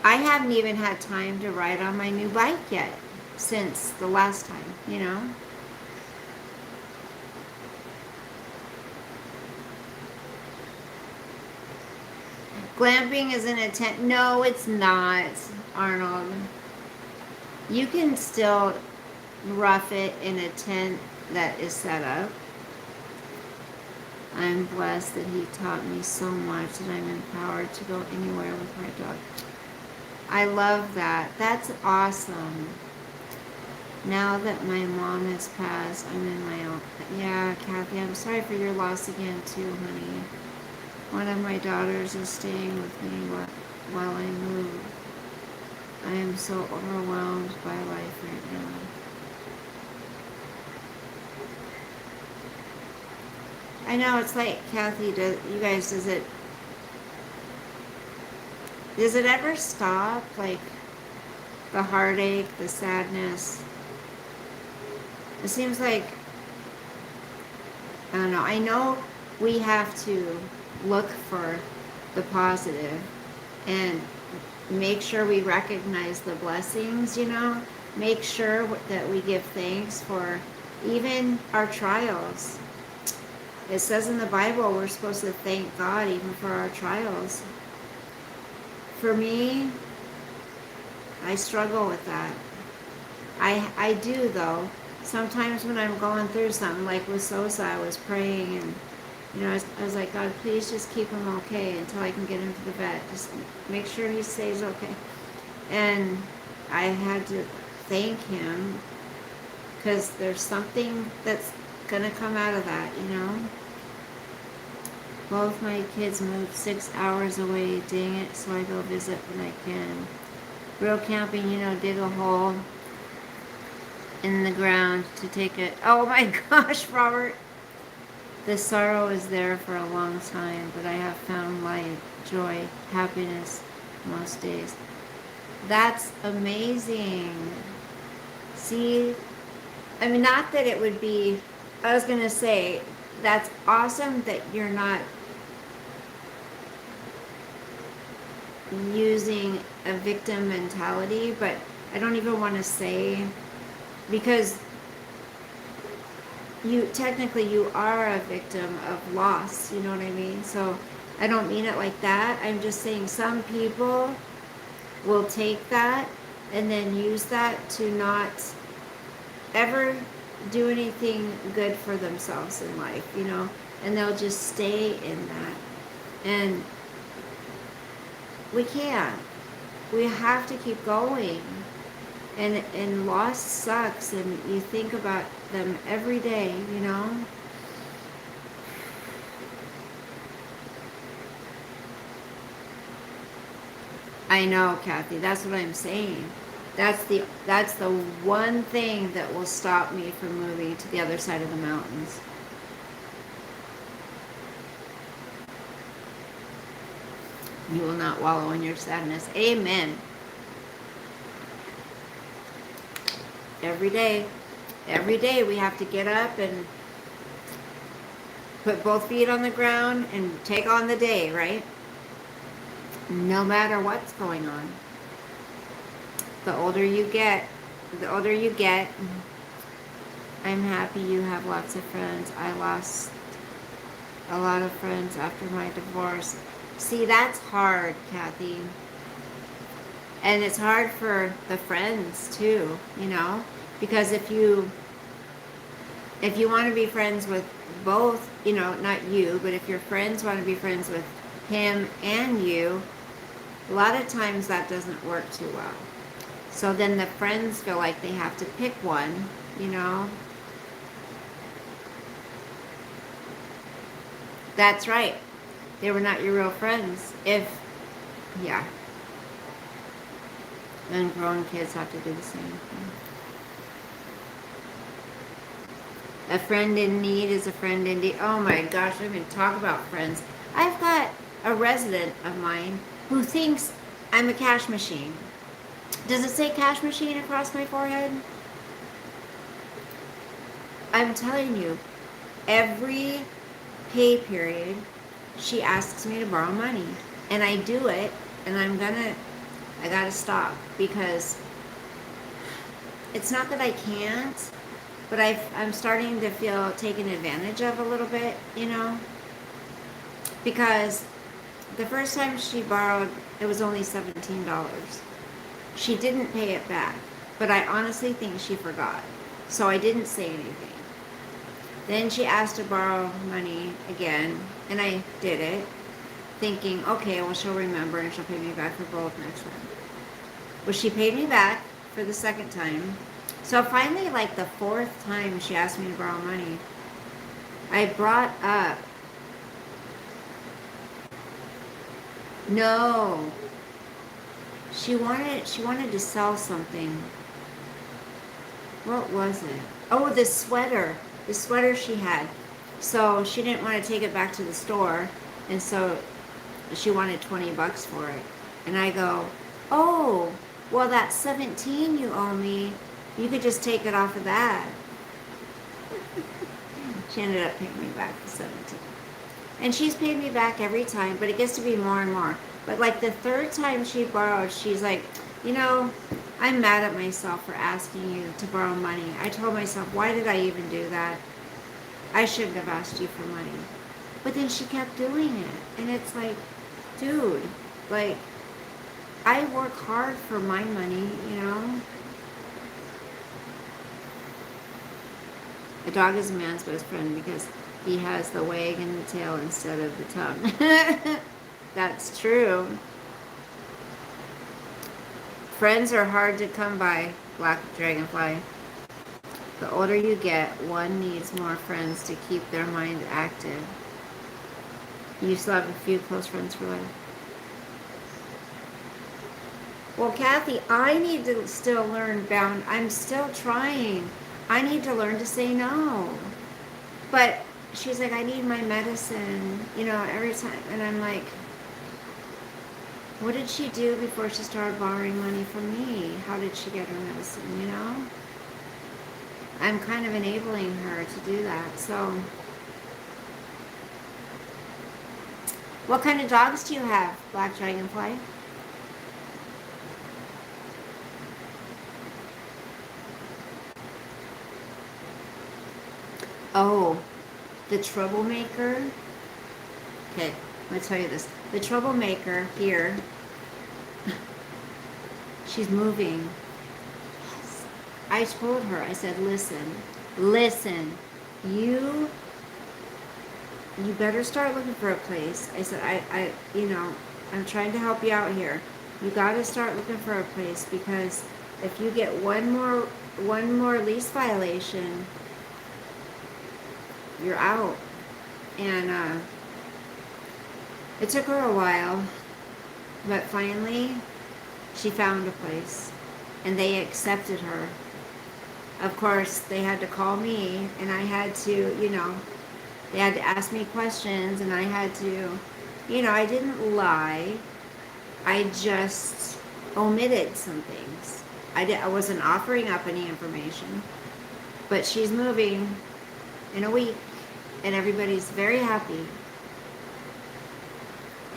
I haven't even had time to ride on my new bike yet since the last time, you know? Glamping is in a tent. No, it's not, Arnold. You can still rough it in a tent that is set up. I'm blessed that he taught me so much that I'm empowered to go anywhere with my dog. I love that. That's awesome. Now that my mom has passed, I'm in my own... Yeah, Kathy, I'm sorry for your loss again too, honey. One of my daughters is staying with me while I move. I am so overwhelmed by life right now. I know, it's like, Kathy, you guys, does it ever stop? Like, the heartache, the sadness? It seems like, I don't know, I know we have to look for the positive and make sure we recognize the blessings, you know? Make sure that we give thanks for even our trials. It says in the Bible we're supposed to thank God even for our trials. For me, I struggle with that. I do, though. Sometimes when I'm going through something, like with Sosa, I was praying and, you know, I was like, God, please just keep him okay until I can get him to the vet. Just make sure he stays okay. And I had to thank him because there's something that's going to come out of that, you know. Both my kids moved 6 hours away. Dang it, so I go visit when I can. Real camping, dig a hole in the ground to take it. Oh my gosh, Robert. The sorrow is there for a long time, but I have found light, joy, happiness most days. That's amazing. See, I mean, not that it would be, I was going to say, that's awesome that you're not using a victim mentality, but I don't even want to say, because you are a victim of loss, you know what I mean? So I don't mean it like that. I'm just saying some people will take that and then use that to not ever do anything good for themselves in life, and they'll just stay in that. And we can't. We have to keep going. And loss sucks, and you think about them every day, I know, Kathy, that's what I'm saying. That's the one thing that will stop me from moving to the other side of the mountains. You will not wallow in your sadness. Amen. Every day we have to get up and put both feet on the ground and take on the day, right? No matter what's going on. The older you get, I'm happy you have lots of friends. I lost a lot of friends after my divorce. See, that's hard, Kathy. And it's hard for the friends too, because if you want to be friends with both, not you, but if your friends want to be friends with him and you, a lot of times that doesn't work too well. So then the friends feel like they have to pick one, That's right. They were not your real friends. Yeah. And grown kids have to do the same thing. A friend in need is a friend indeed. Oh my gosh, I can talk about friends. I've got a resident of mine who thinks I'm a cash machine. Does it say cash machine across my forehead? I'm telling you, every pay period, she asks me to borrow money. And I do it, and I gotta stop, because it's not that I can't, but I'm starting to feel taken advantage of a little bit, because the first time she borrowed, it was only $17. She didn't pay it back, but I honestly think she forgot, so I didn't say anything. Then she asked to borrow money again, and I did it, thinking, okay, well, she'll remember and she'll pay me back for both next time. Well, she paid me back for the second time. So finally, like the fourth time she asked me to borrow money, I brought up, no, she wanted to sell something. What was it? Oh, the sweater she had. So she didn't want to take it back to the store, and so she wanted $20 for it. And I go, oh, well, that's 17 you owe me. You could just take it off of that. She ended up paying me back the 17. And she's paid me back every time, but it gets to be more and more. But like the third time she borrowed, she's like, I'm mad at myself for asking you to borrow money. I told myself, why did I even do that? I shouldn't have asked you for money. But then she kept doing it. And it's like, dude, like, I work hard for my money, A dog is a man's best friend because he has the wag and the tail instead of the tongue. That's true. Friends are hard to come by, Black Dragonfly. The older you get, one needs more friends to keep their mind active. You still have a few close friends for life. Well, Kathy, I need to still learn I'm still trying. I need to learn to say no. But she's like, I need my medicine, every time. And I'm like, what did she do before she started borrowing money from me? How did she get her medicine, I'm kind of enabling her to do that. So, what kind of dogs do you have, Black Dragonfly? Oh, the troublemaker. Okay, let me tell you this. The troublemaker here, she's moving. Yes. I told her, I said, listen, you better start looking for a place. I said, I'm trying to help you out here. You got to start looking for a place, because if you get one more lease violation, you're out. And it took her a while, but finally she found a place and they accepted her. Of course, they had to call me, and I had to, they had to ask me questions, and I had to, I didn't lie. I just omitted some things. I wasn't offering up any information. But she's moving in a week, and everybody's very happy.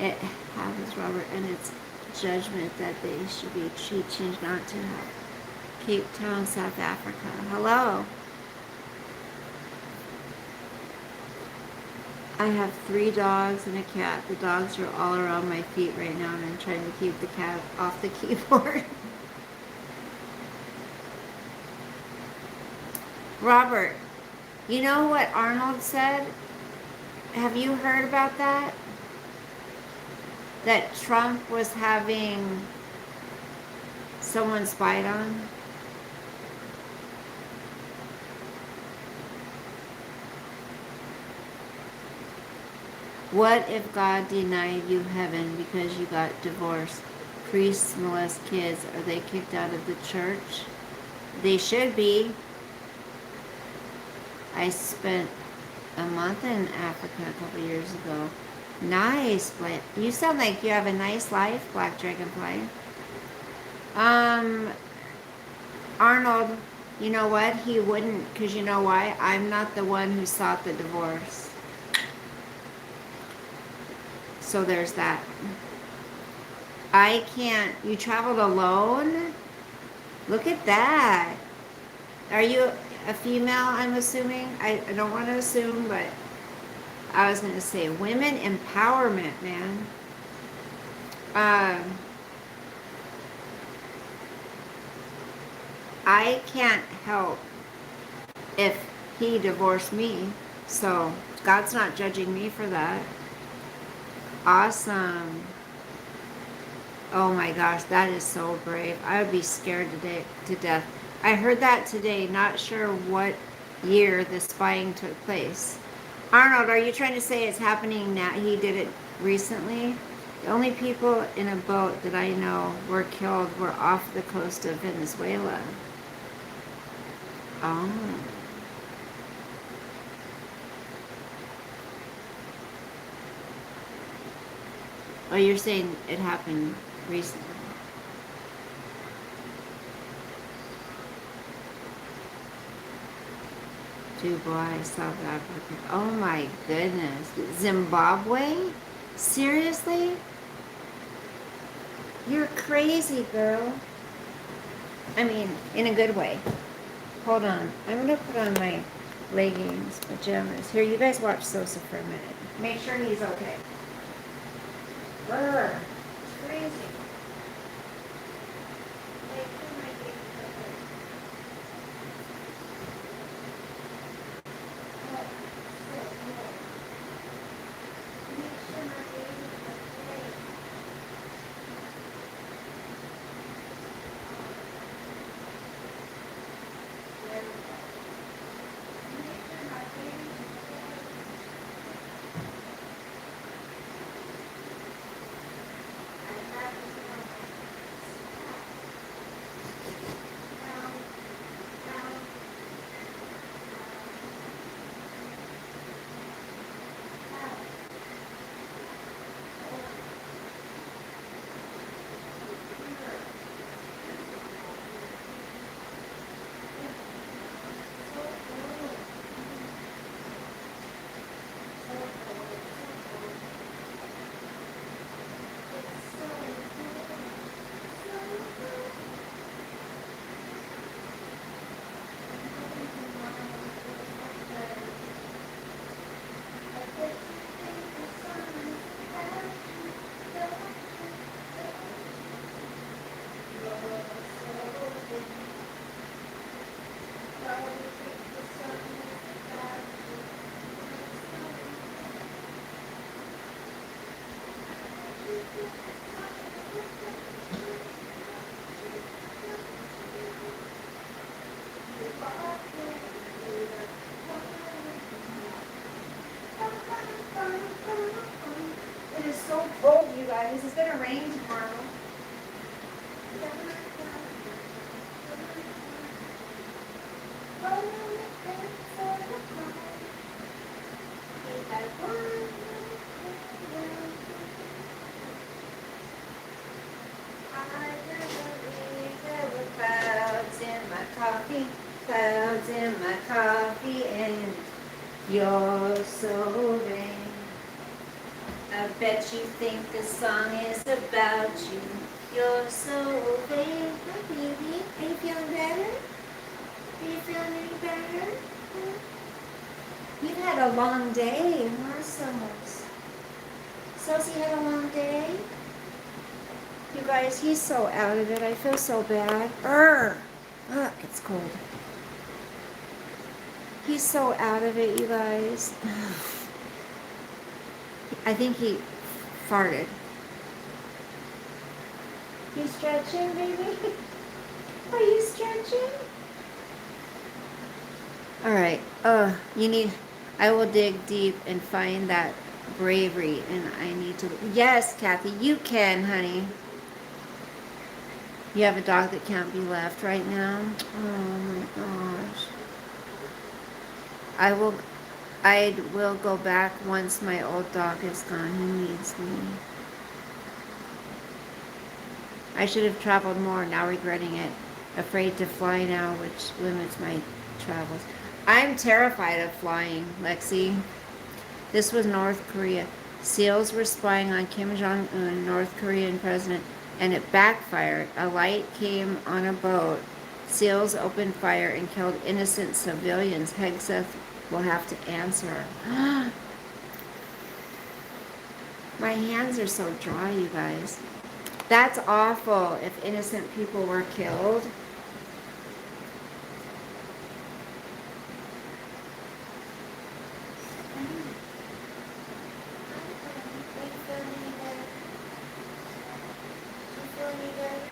It happens, Robert, and it's judgment that they should be changed not to have. Cape Town, South Africa. Hello. I have 3 dogs and a cat. The dogs are all around my feet right now, and I'm trying to keep the cat off the keyboard. Robert, you know what Arnold said? Have you heard about that? That Trump was having someone spied on? What if God denied you heaven because you got divorced? Priests molest kids. Are they kicked out of the church? They should be. I spent a month in Africa a couple years ago. Nice. You sound like you have a nice life, Black Dragonfly. Arnold, you know what? He wouldn't, because you know why? I'm not the one who sought the divorce. So there's that. I can't. You traveled alone? Look at that. Are you a female, I'm assuming? I don't want to assume, but I was going to say women empowerment, man. I can't help if he divorced me. So God's not judging me for that. Awesome. Oh my gosh, that is so brave. I would be scared to death. I heard that today, not sure what year the spying took place. Arnold, are you trying to say it's happening now? He did it recently? The only people in a boat that I know were killed were off the coast of Venezuela. Oh. Oh, you're saying it happened recently. Dubai, South Africa. Oh my goodness. Zimbabwe? Seriously? You're crazy, girl. I mean, in a good way. Hold on. I'm going to put on my leggings, pajamas. Here, you guys watch Sosa for a minute. Make sure he's okay. Brr. It's crazy. coffee, clouds in my coffee, and you're so vain. I bet you think this song is about you. You're so vain. Hi, baby. Are you feeling better? Are you feeling any better? You've had a long day, Marcos. Sosie had a long day. You guys, he's so out of it. I feel so bad. Look, it's cold. He's so out of it, you guys. I think he farted. You stretching, baby? Are you stretching? All right. I will dig deep and find that bravery, and I need to. Yes, Kathy, you can, honey. You have a dog that can't be left right now. Oh my gosh. I will go back once my old dog is gone. He needs me. I should have traveled more, now regretting it. Afraid to fly now, which limits my travels. I'm terrified of flying, Lexi. This was North Korea. SEALs were spying on Kim Jong-un, North Korean president, and it backfired. A light came on a boat. SEALs opened fire and killed innocent civilians. Hegseth will have to answer. My hands are so dry, you guys. That's awful if innocent people were killed.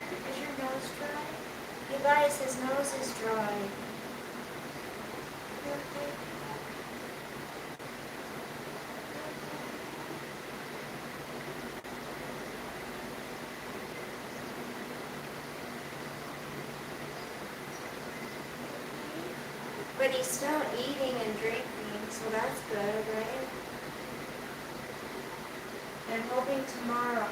Is your nose dry? You guys, his nose is dry. But he's still eating and drinking, so that's good, right? I'm hoping tomorrow.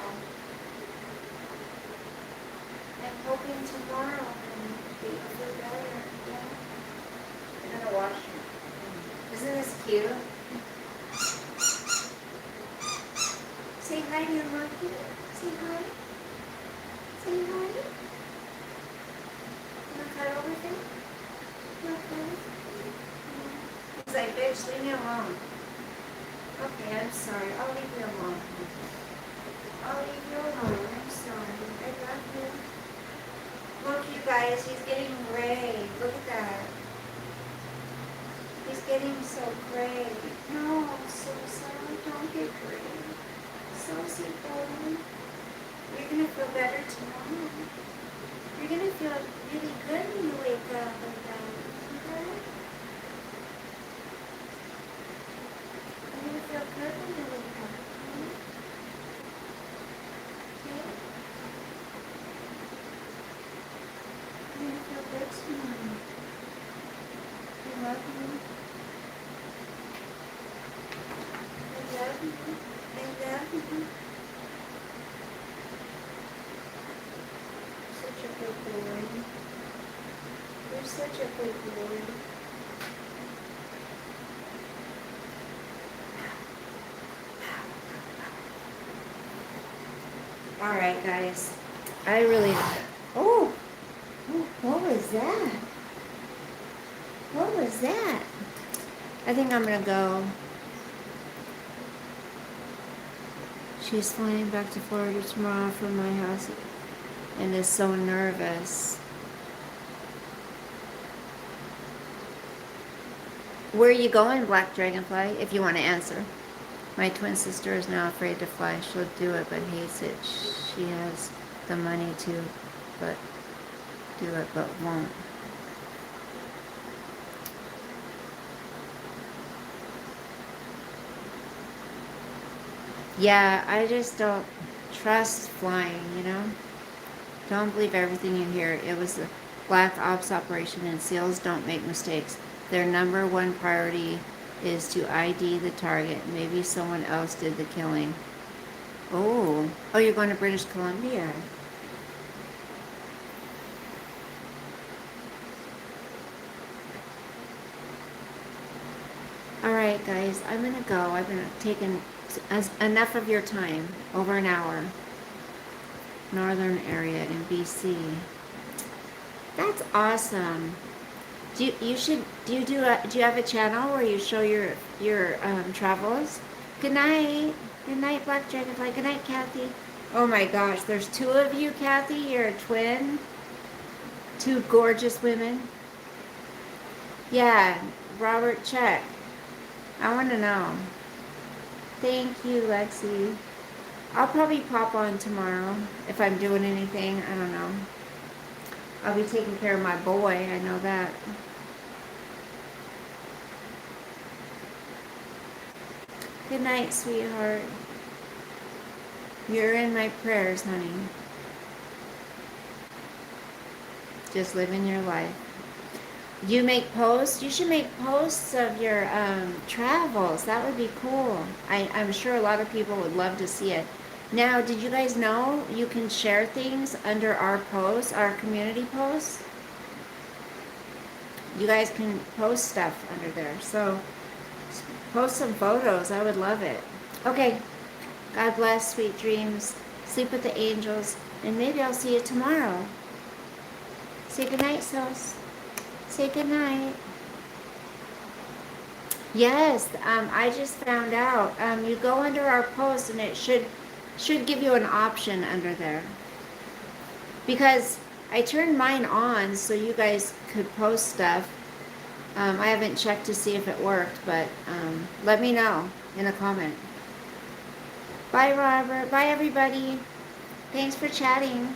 He will feel better. Yeah. I'm gonna wash him. Isn't this cute? Say hi to your monkey. Say hi. Say hi. You wanna cuddle with him? You wanna cuddle with him? He's like, bitch, leave me alone. Okay, I'm sorry. I'll leave you alone. I'm sorry. I love you. Look, you guys, he's getting gray. Look at that. He's getting so gray. No, so sorry. Don't get gray. So simple. You're going to feel better tomorrow. You're going to feel really good when you wake up like that. Okay? You're going to feel good when you wake up. Okay? Okay? You're going to feel good tomorrow. I love you. I love you. I love you. Such a good boy. You're such a good boy. All right, guys. I really. Oh, what was that? What was that? I think I'm gonna go. She's flying back to Florida tomorrow from my house and is so nervous. Where are you going, Black Dragonfly, if you want to answer? My twin sister is now afraid to fly. She'll do it but hates it. She has the money to do it but won't. Yeah, I just don't trust flying, you know? Don't believe everything you hear. It was a black ops operation and SEALs don't make mistakes. Their number one priority is to ID the target. Maybe someone else did the killing. Oh, you're going to British Columbia. right, guys, I'm going to go. I've been taking enough of your time, over an hour. Northern area in BC. That's awesome. Do you have a channel where you show your travels? Good night. Good night, Black Dragonfly. Good night, Kathy. Oh my gosh, there's two of you, Kathy. You're a twin. Two gorgeous women. Yeah, Robert, check. I want to know. Thank you, Lexi. I'll probably pop on tomorrow if I'm doing anything. I don't know. I'll be taking care of my boy. I know that. Good night, sweetheart. You're in my prayers, honey. Just living your life. You make posts? You should make posts of your travels. That would be cool. I'm sure a lot of people would love to see it. Now, did you guys know you can share things under our posts, our community posts? You guys can post stuff under there. So, post some photos. I would love it. Okay. God bless, sweet dreams. Sleep with the angels. And maybe I'll see you tomorrow. Say goodnight, Sos. Say goodnight. Yes, I just found out. You go under our post and it should give you an option under there. Because I turned mine on so you guys could post stuff. I haven't checked to see if it worked, but let me know in a comment. Bye, Robert. Bye, everybody. Thanks for chatting.